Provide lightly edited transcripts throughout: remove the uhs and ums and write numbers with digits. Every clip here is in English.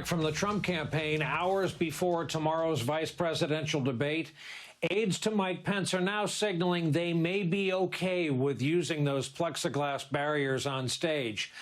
From the Trump campaign, hours before tomorrow's vice presidential debate, aides to Mike Pence are now signaling they may be okay with using those plexiglass barriers on stage.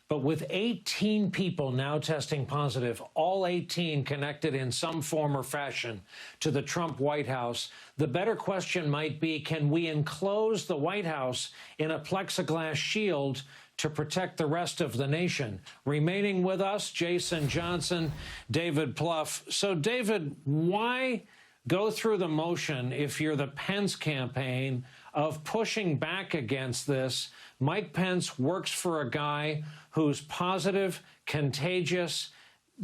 But with 18 people now testing positive, all 18 connected in some form or fashion to the Trump White House, the better question might be, can we enclose the White House in a plexiglass shield to protect the rest of the nation? Remaining with us, Jason Johnson, David Plouffe. So, David, why go through the motion if you're the Pence campaign of pushing back against this? Mike Pence works for a guy who's positive, contagious,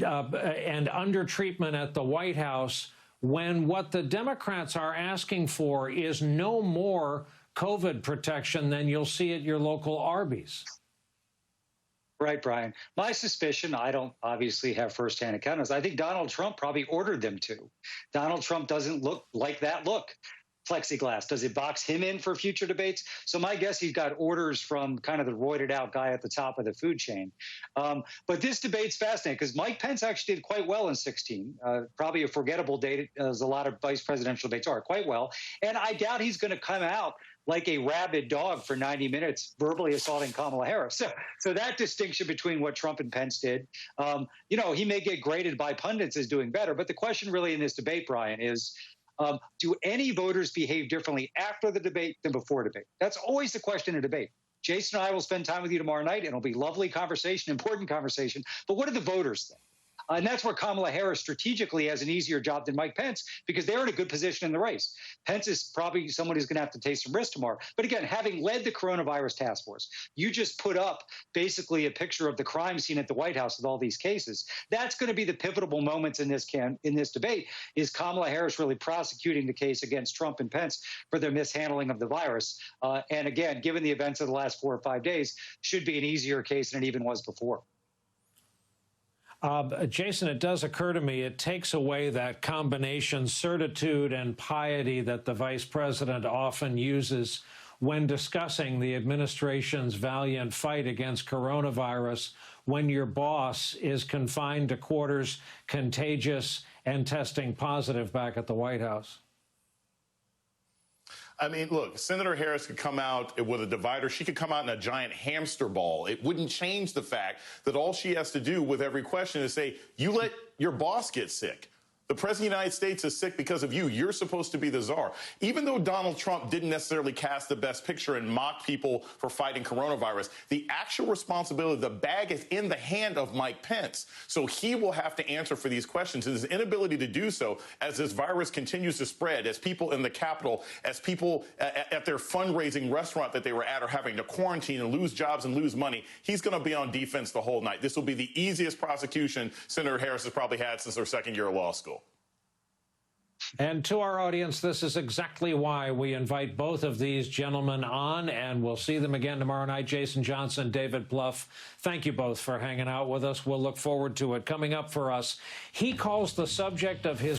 and under treatment at the White House, when what the Democrats are asking for is no more COVID protection than you'll see at your local Arby's. Right, Brian. My suspicion, I don't obviously have firsthand accounts. I think Donald Trump probably ordered them to. Donald Trump doesn't look like that look. Plexiglass, does it box him in for future debates? So my guess, he's got orders from kind of the roided out guy at the top of the food chain. But this debate's fascinating because Mike Pence actually did quite well in 16. Probably a forgettable date, as a lot of vice presidential debates are, quite well. And I doubt he's going to come out like a rabid dog for 90 minutes verbally assaulting Kamala Harris. So that distinction between what Trump and Pence did, he may get graded by pundits as doing better. But the question really in this debate, Brian, is do any voters behave differently after the debate than before debate? That's always the question in debate. Jason and I will spend time with you tomorrow night. It'll be lovely conversation, important conversation. But what do the voters think? And that's where Kamala Harris strategically has an easier job than Mike Pence because they're in a good position in the race. Pence is probably someone who's going to have to take some risk tomorrow. But again, having led the coronavirus task force, you just put up basically a picture of the crime scene at the White House with all these cases. That's going to be the pivotal moments in this debate. Is Kamala Harris really prosecuting the case against Trump and Pence for their mishandling of the virus? And again, given the events of the last 4 or 5 days, should be an easier case than it even was before. Jason, it does occur to me it takes away that combination certitude and piety that the vice president often uses when discussing the administration's valiant fight against coronavirus when your boss is confined to quarters, contagious, and testing positive back at the White House. I mean, look, Senator Harris could come out with a divider. She could come out in a giant hamster ball. It wouldn't change the fact that all she has to do with every question is say, you let your boss get sick. The president of the United States is sick because of you. You're supposed to be the czar. Even though Donald Trump didn't necessarily cast the best picture and mock people for fighting coronavirus, the actual responsibility, the bag is in the hand of Mike Pence. So he will have to answer for these questions. And his inability to do so as this virus continues to spread, as people in the Capitol, as people at their fundraising restaurant that they were at are having to quarantine and lose jobs and lose money, he's going to be on defense the whole night. This will be the easiest prosecution Senator Harris has probably had since her second year of law school. And to our audience, this is exactly why we invite both of these gentlemen on, and we'll see them again tomorrow night. Jason Johnson, David Plouffe, thank you both for hanging out with us. We'll look forward to it. Coming up for us, he calls the subject of his